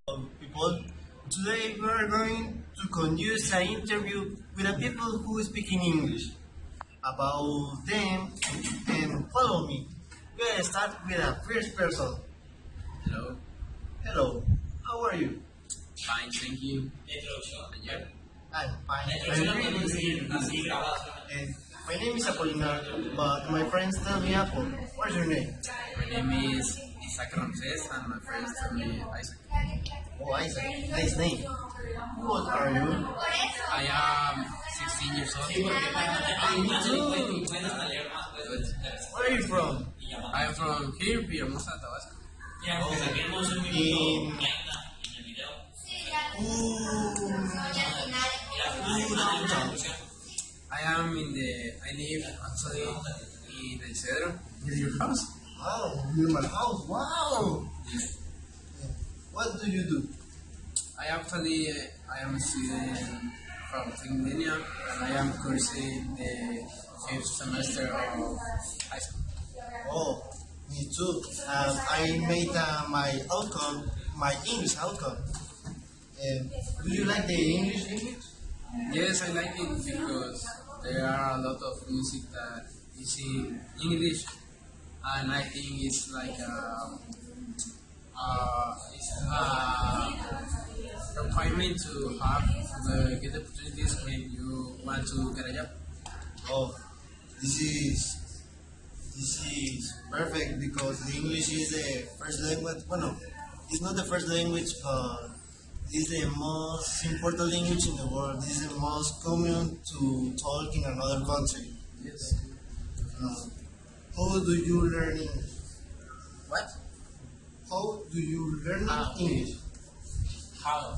People. Today we are going to conduct an interview with the people who speak in English about them and follow me. We will start with the first person. Hello, Hello, how are you? fine, thank you. And you? I'm fine. I'm really good. And my name is Apolinar, but my friends tell me Apple. What's your name? My name is Isaac Ramses, and my friends tell me Isaac. Oh, Isaac. Nice name. What are you? I am 16 years old. Me too. Good. Where are you from? I am from here, Villahermosa, Tabasco. In downtown. I live actually in El Cedro, near your house. Wow, near my house. Wow. What do you do? I am a student from Technilia, and I am cursing the fifth semester of high school. Oh, me too. I made my English outcome. Do you like the English language? Yes, I like it because there are a lot of music that is in English, and I think it's like a requirement to have get opportunities when you want to get a job. Oh, this is perfect because the English is the first language. Well, no, it's not the first language, but it's the most important language in the world. This is the most common to talk in another country. Yes. Uh, how do you learn English? What? How do you learn Okay. English? How?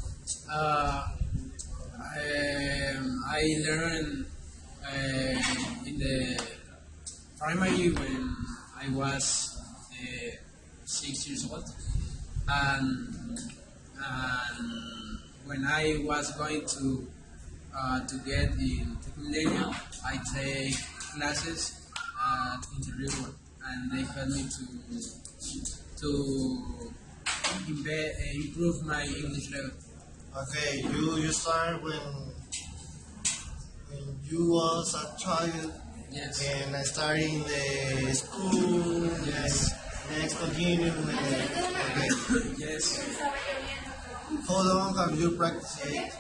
I learned in the primary when I was 6 years old, and when I was going to get in Technilia, I take classes at Interview, and they helped me to improve my English level. Okay, you start when you was a child Yes. and I started in the school. Yes. Next continue. Okay. Yes. How long have you practiced it?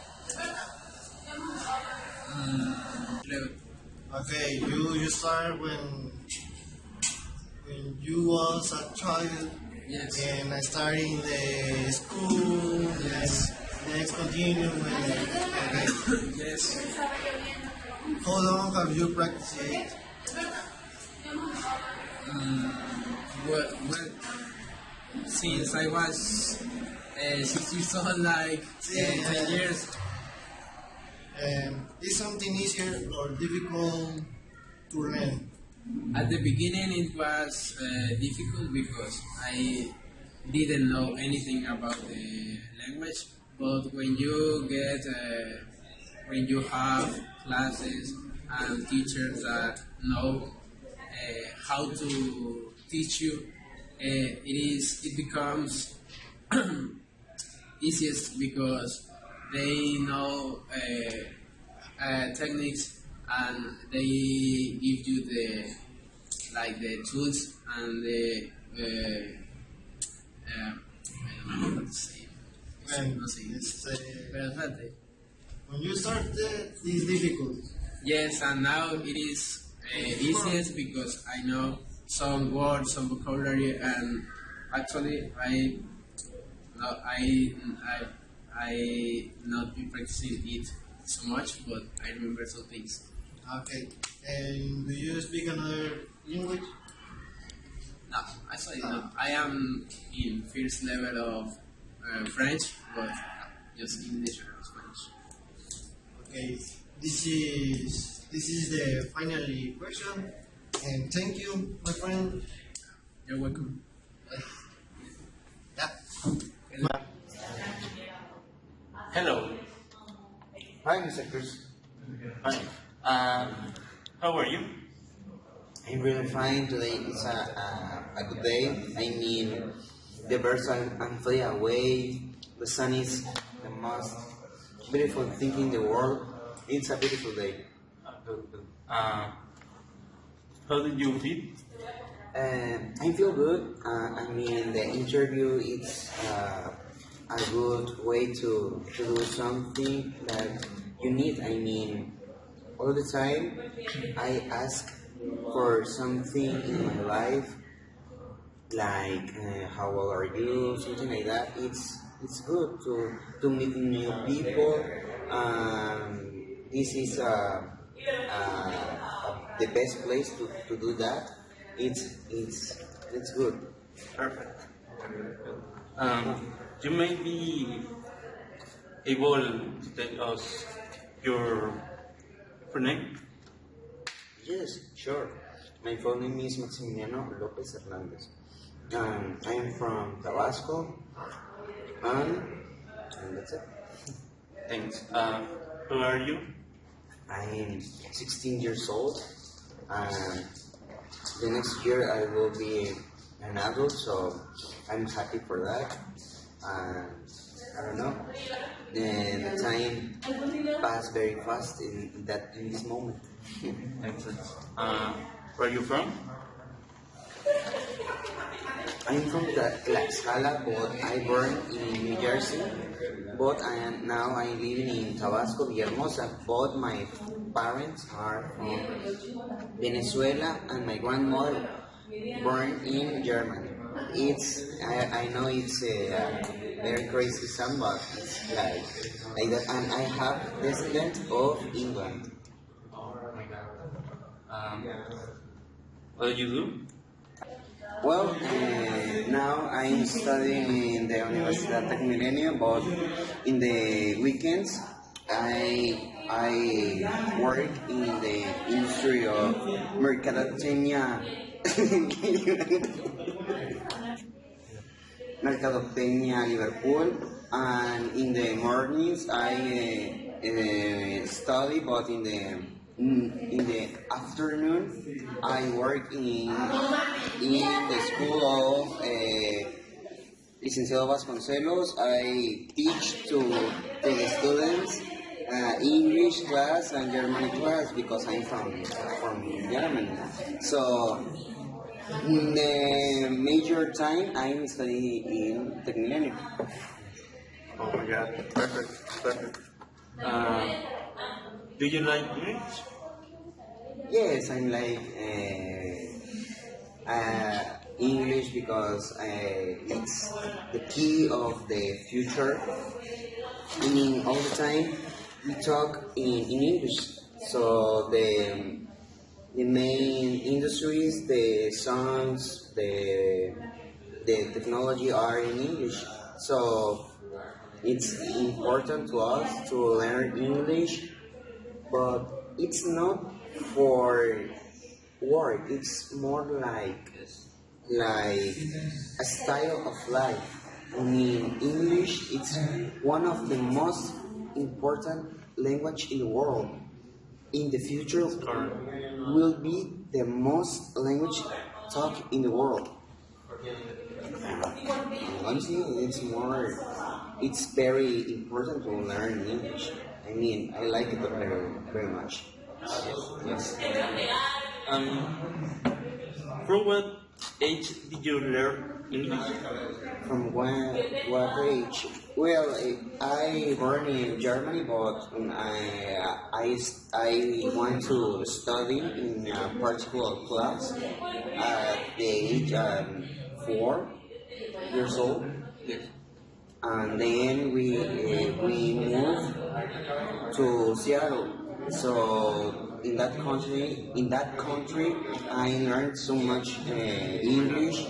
Level. Okay, you start when you was a child Yes. and I started in the school. Yes. Next continue. Okay. Yes. How long have you practiced it? Well, since I was 6 years old, like 10 years. Is something easier or difficult to learn? At the beginning, it was difficult because I didn't know anything about the language. But when you have classes and teachers that know how to teach you, it becomes easiest because they know techniques, and they give you the tools and the I don't know what to say. And No sé. it's, Pero espérate. when you started, it's difficult. Yes, and now it is easiest because I know some words, some vocabulary, and actually no, I not be practicing it so much, but I remember some things. Okay. And do you speak another language? No, actually no. I am in first level of French, but just English and Spanish. Okay. This is the final question. And thank you, my friend. You're welcome. Yeah. Hello. Hi, Mr. Cruz. Hi. How are you? I'm really fine today. It's a good day. I mean, the birds are flying away. The sun is the most beautiful thing in the world. It's a beautiful day. Good, good. How did you feel? I feel good. I mean, the interview is a good way to do something that you need. I mean, all the time I ask for something in my life, like how old are you, something like that. It's good to meet new people. This is the best place to do that. It's good. Perfect. You may be able to tell us your full name? Yes, sure. My full name is Maximiliano Lopez Hernandez. I am from Tabasco, and, and that's it. Thanks. Who are you? I am 16 years old, and the next year I will be an adult, so I'm happy for that. And I don't know, the time passed very fast in this moment. Excellent. Where are you from? I'm from Tlaxcala, but I born in New Jersey. But I'm living in Tabasco, Villahermosa. Both my parents are from Venezuela, and my grandmother born in Germany. I know it's a very crazy song, but it's like that. And I have descendant of England. What do you do? Well, now I'm studying in the Universidad Tecmilenio, but in the weekends I work in the industry of mercadotecnia. Mercadotecnia Liverpool, and in the mornings I study, but in the afternoon I work in the school of Licenciado Vasconcelos. I teach to the students English class and German class because I'm from Germany. So in the major time I'm studying in Tecmilenio. Oh my god, perfect, perfect. Do you like English? Yes, I'm like English because it's the key of the future. I mean, all the time we talk in English. So the main industries, the songs, the technology are in English. So it's important to us to learn English, but it's not for work. It's more like a style of life. I mean, English it's one of the most important language in the world. In the future, will be the most language talked in the world. Honestly, it's very important to learn English. I mean, I like it very, very much. Yes. Um, from what age did you learn English? From what age? Well, I born in Germany, but I want to study in a particular class at the age 4 years old, Yes. and then we moved to Seattle. So in that country, I learned so much English.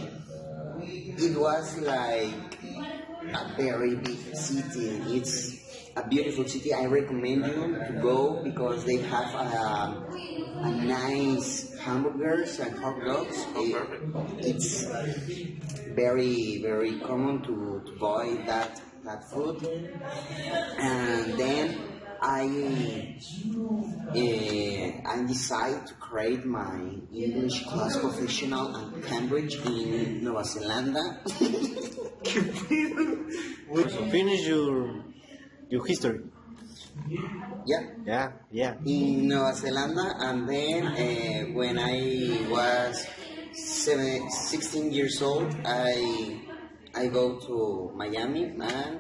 It was like a very big city. It's a beautiful city. I recommend you to go because they have a nice hamburgers and hot dogs. Oh, perfect. It's very very common to buy that food, and then I decided to create my English class professional at Cambridge in Nueva Zelanda. So finish your history. Yeah, Yeah. in Nueva Zelanda, and then when I was 16 years old, I go to Miami, and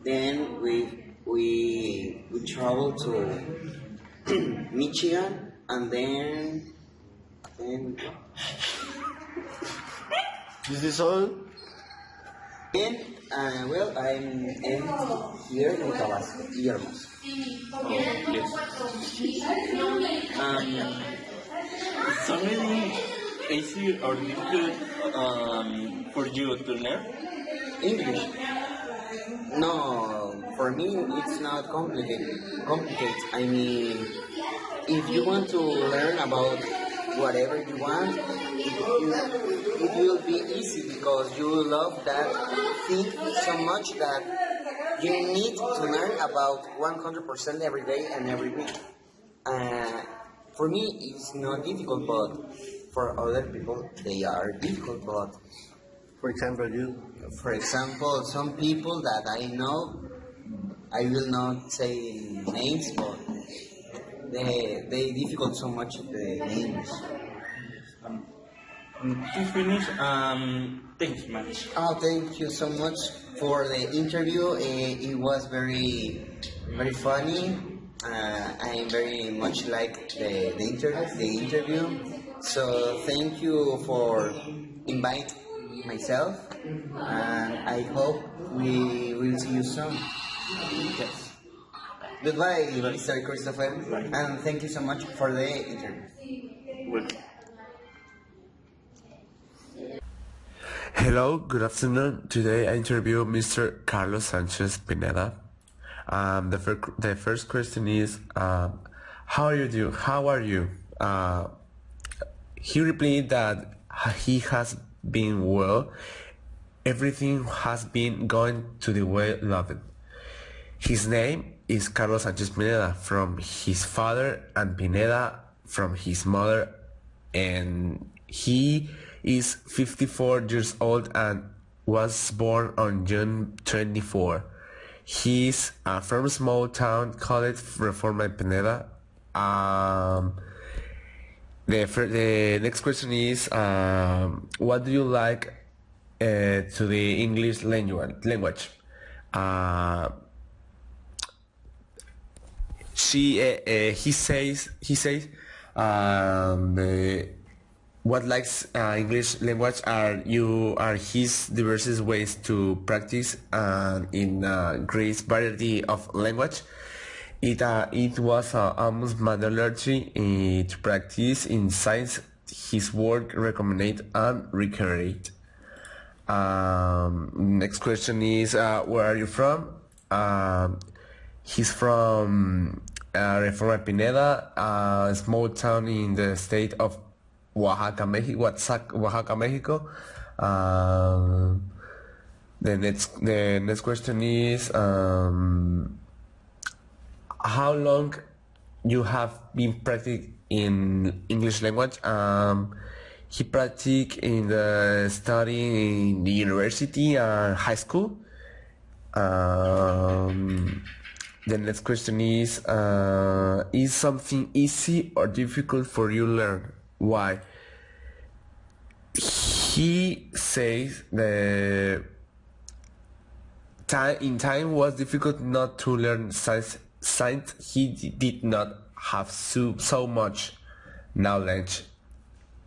then we travel to Michigan, and then This is all. and well, I'm here in Tabasco, Guillermo's. Oh, yes. It's really easy or difficult for you to learn? English. No, for me it's not complicated. I mean, if you want to learn about whatever you want, it will be easy because you love that thing so much that you need to learn about 100% every day and every week. Uh, for me, it's not difficult, but for other people, they are difficult. But For example, you. for example, some people that I know, I will not say names, but they difficult so much the English. To finish, thanks much. Oh, thank you so much for the interview. It was very funny. I very much like the interview. So thank you for invite myself, and I hope we will see you soon. Yes. Goodbye, Mr. Christopher, and thank you so much for the interview. Well, Hello, good afternoon. Today I interview Mr. Carlos Sanchez Pineda. The first question is, how are you doing? How are you? He replied that he has been well. Everything has been going to the way loved. His name is Carlos Sanchez Pineda from his father and Pineda from his mother, and he is 54 years old and was born on June 24. He is from a small town called Reforma Pineda. The next question is, what do you like to the English language? He says what likes English language are his diverse ways to practice in great variety of language. It was almost mandatory to practice in science. His work recommended and recreated. Next question is, where are you from? He's from Reforma Pineda, a small town in the state of Oaxaca, Mexico. The next question is, how long you have been practicing in English language? He practiced in the study in the university and high school. The next question is something easy or difficult for you to learn? Why? He says the time was difficult not to learn science. He did not have so much knowledge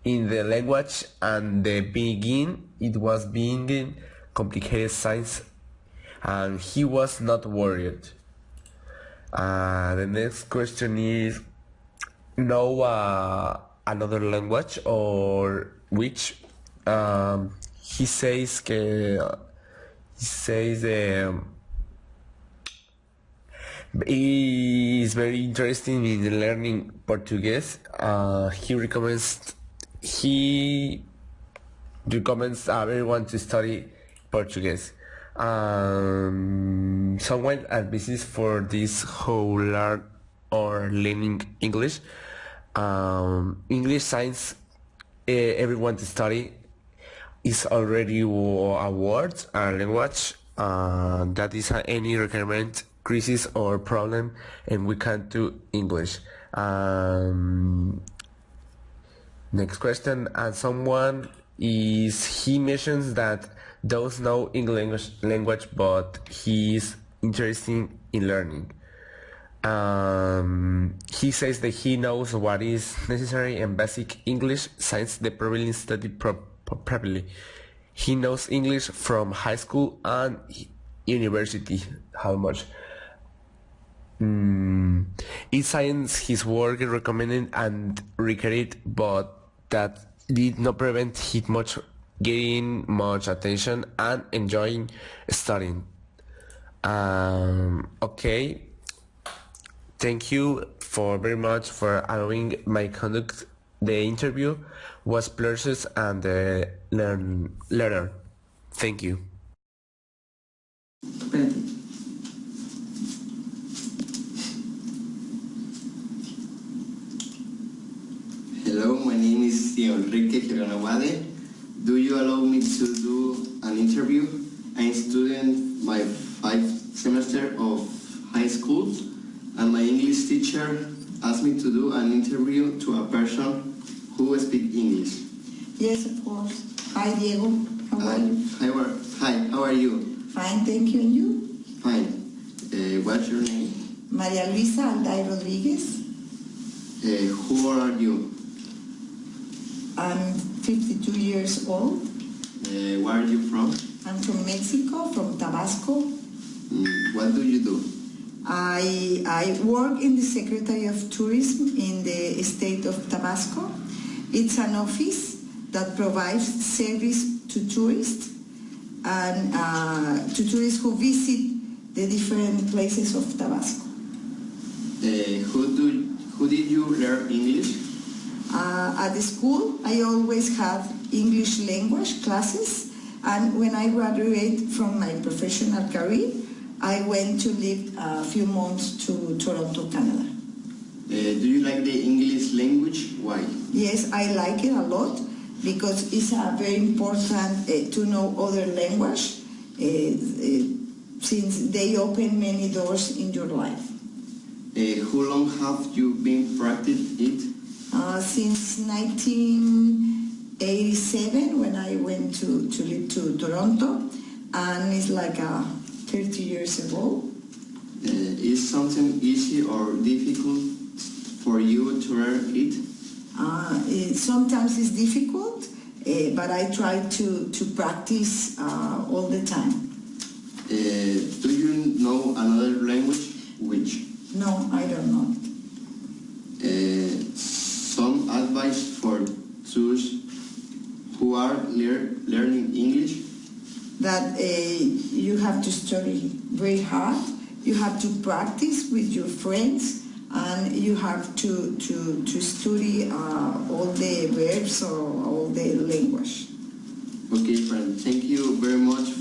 in the language, and the beginning it was being complicated science, and he was not worried. The next question is, know another language or which? He says he is very interested in learning Portuguese. He recommends everyone to study Portuguese. Someone advises for this who learn or learning English. English science, everyone to study is already a word, a language that is any requirement, crisis or problem, and we can do English. Next question, and someone he mentions that does know English language, but he is interested in learning. He says that he knows what is necessary and basic English since the prevailing study properly. He knows English from high school and university. How much? It science his work recommended and required, but that did not prevent him much getting much attention and enjoying studying. Okay. Thank you for very much for allowing my conduct. The interview was pleasant and learner. Thank you. Hello, my name is Enrique Gironawade. Do you allow me to do an interview? I'm a student my 5th semester of high school, and my English teacher asked me to do an interview to a person who speaks English. Yes, of course. Hi, Diego. How are you? Hi, how are you? Fine, thank you. And you? Fine. What's your name? Maria Luisa Alday Rodriguez. Who are you? I'm 52 years old. Where are you from? I'm from Mexico, from Tabasco. What do you do? I work in the Secretary of Tourism in the state of Tabasco. It's an office that provides service to tourists and to tourists who visit the different places of Tabasco. Who did you learn English? At the school, I always had English language classes, and when I graduated from my professional career, I went to live a few months to Toronto, Canada. Do you like the English language? Why? Yes, I like it a lot because it's very important to know other language since they open many doors in your life. How long have you been practicing it? Since 1987, when I went to live to Toronto, and it's like 30 years ago. Is something easy or difficult for you to learn it? Sometimes it's difficult, but I try to practice all the time. Do you know another language? Which? No, I don't know. Some advice for those who are learning English? That you have to study very hard, you have to practice with your friends, and you have to study all the verbs or all the language. Okay, friend, thank you very much